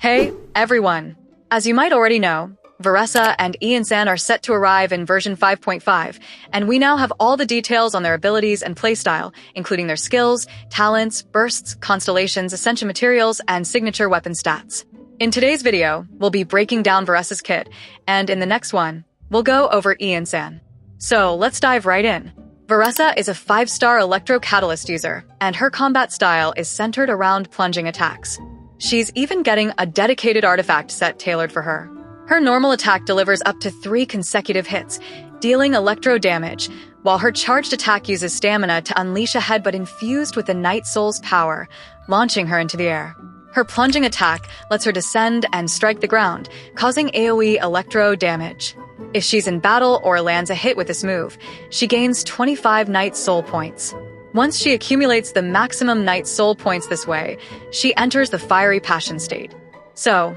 Hey, everyone! As you might already know, Veressa and Ian-san are set to arrive in version 5.5, and we now have all the details on their abilities and playstyle, including their skills, talents, bursts, constellations, ascension materials, and signature weapon stats. In today's video, we'll be breaking down Veressa's kit, and in the next one, we'll go over Ian-san. So let's dive right in. Veressa is a 5-star Electro Catalyst user, and her combat style is centered around plunging attacks. She's even getting a dedicated artifact set tailored for her. Her normal attack delivers up to 3 consecutive hits, dealing electro damage, while her charged attack uses stamina to unleash a headbutt infused with the Night Soul's power, launching her into the air. Her plunging attack lets her descend and strike the ground, causing AoE electro damage. If she's in battle or lands a hit with this move, she gains 25 Night Soul points. Once she accumulates the maximum Night Soul points this way, she enters the Fiery Passion state. So,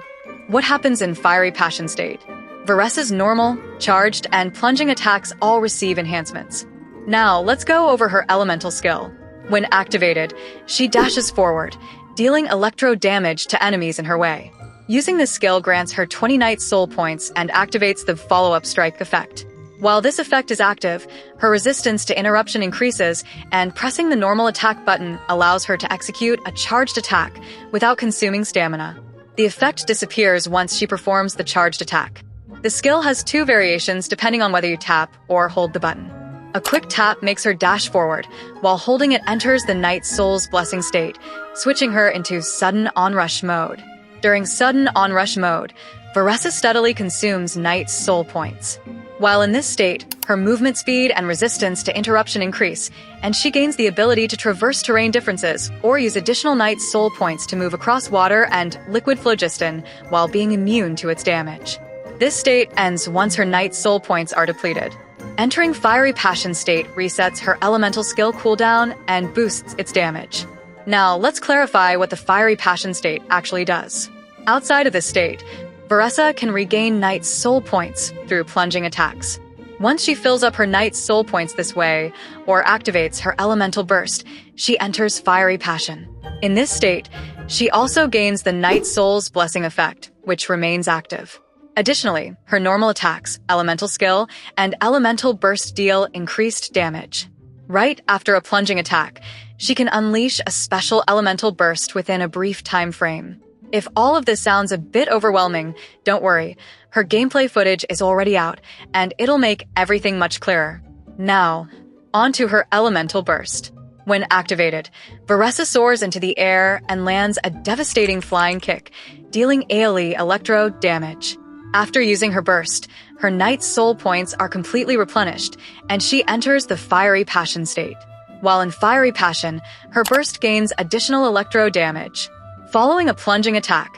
what happens in Fiery Passion state? Veressa's normal, charged, and plunging attacks all receive enhancements. Now, let's go over her elemental skill. When activated, she dashes forward, dealing electro damage to enemies in her way. Using this skill grants her 20 Night Soul points and activates the follow-up strike effect. While this effect is active, her resistance to interruption increases, and pressing the normal attack button allows her to execute a charged attack without consuming stamina. The effect disappears once she performs the charged attack. The skill has 2 variations depending on whether you tap or hold the button. A quick tap makes her dash forward, while holding it enters the Night Soul's blessing state, switching her into sudden onrush mode. During sudden onrush mode, Veressa steadily consumes Night Soul points. While in this state, her movement speed and resistance to interruption increase, and she gains the ability to traverse terrain differences or use additional Night Soul points to move across water and liquid phlogiston while being immune to its damage. This state ends once her Night Soul points are depleted. Entering Fiery Passion state resets her elemental skill cooldown and boosts its damage. Now, let's clarify what the Fiery Passion state actually does. Outside of this state, Veressa can regain Night Soul points through plunging attacks. Once she fills up her Night Soul points this way, or activates her elemental burst, she enters Fiery Passion. In this state, she also gains the Night Soul's blessing effect, which remains active. Additionally, her normal attacks, elemental skill, and elemental burst deal increased damage. Right after a plunging attack, she can unleash a special elemental burst within a brief time frame. If all of this sounds a bit overwhelming, don't worry. Her gameplay footage is already out, and it'll make everything much clearer. Now, onto her elemental burst. When activated, Veressa soars into the air and lands a devastating flying kick, dealing AoE electro damage. After using her burst, her Night Soul points are completely replenished, and she enters the Fiery Passion state. While in Fiery Passion, her burst gains additional electro damage. Following a plunging attack,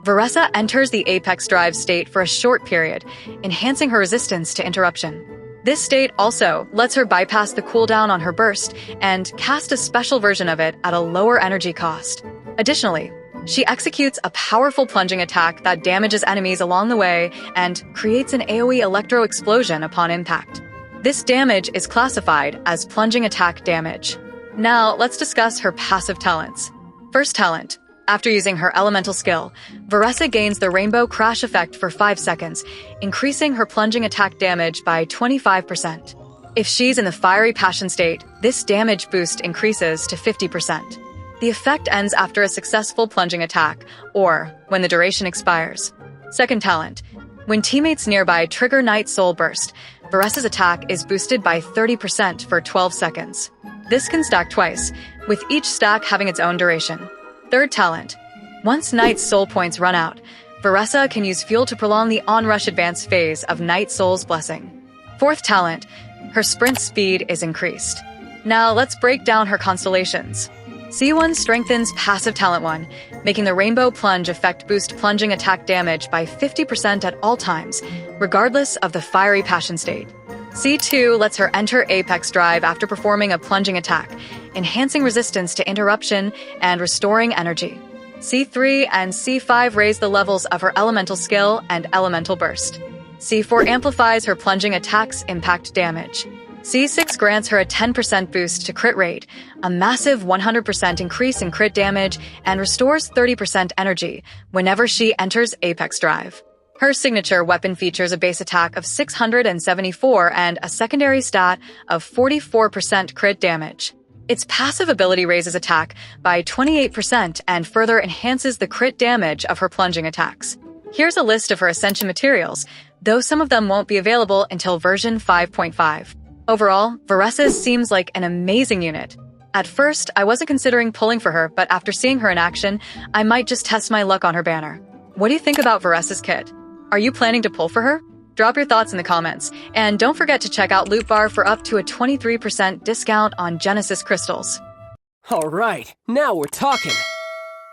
Veressa enters the Apex Drive state for a short period, enhancing her resistance to interruption. This state also lets her bypass the cooldown on her burst and cast a special version of it at a lower energy cost. Additionally, she executes a powerful plunging attack that damages enemies along the way and creates an AoE electro explosion upon impact. This damage is classified as plunging attack damage. Now, let's discuss her passive talents. First talent. After using her elemental skill, Veressa gains the Rainbow Crash effect for 5 seconds, increasing her plunging attack damage by 25%. If she's in the Fiery Passion state, this damage boost increases to 50%. The effect ends after a successful plunging attack, or when the duration expires. Second talent. When teammates nearby trigger Night Soul Burst, Veressa's attack is boosted by 30% for 12 seconds. This can stack twice, with each stack having its own duration. Third talent. Once Night Soul points run out, Veressa can use fuel to prolong the onrush advance phase of Night Soul's blessing. Fourth talent. Her sprint speed is increased. Now let's break down her constellations. C1 strengthens passive talent 1, making the Rainbow Plunge effect boost plunging attack damage by 50% at all times, regardless of the Fiery Passion state. C2 lets her enter Apex Drive after performing a plunging attack, enhancing resistance to interruption and restoring energy. C3 and C5 raise the levels of her elemental skill and elemental burst. C4 amplifies her plunging attack's impact damage. C6 grants her a 10% boost to crit rate, a massive 100% increase in crit damage, and restores 30% energy whenever she enters Apex Drive. Her signature weapon features a base attack of 674 and a secondary stat of 44% crit damage. Its passive ability raises attack by 28% and further enhances the crit damage of her plunging attacks. Here's a list of her Ascension materials, though some of them won't be available until version 5.5. Overall, Veressa seems like an amazing unit. At first, I wasn't considering pulling for her, but after seeing her in action, I might just test my luck on her banner. What do you think about Veressa's kit? Are you planning to pull for her? Drop your thoughts in the comments, and don't forget to check out Loot Bar for up to a 23% discount on Genesis crystals. Alright, now we're talking!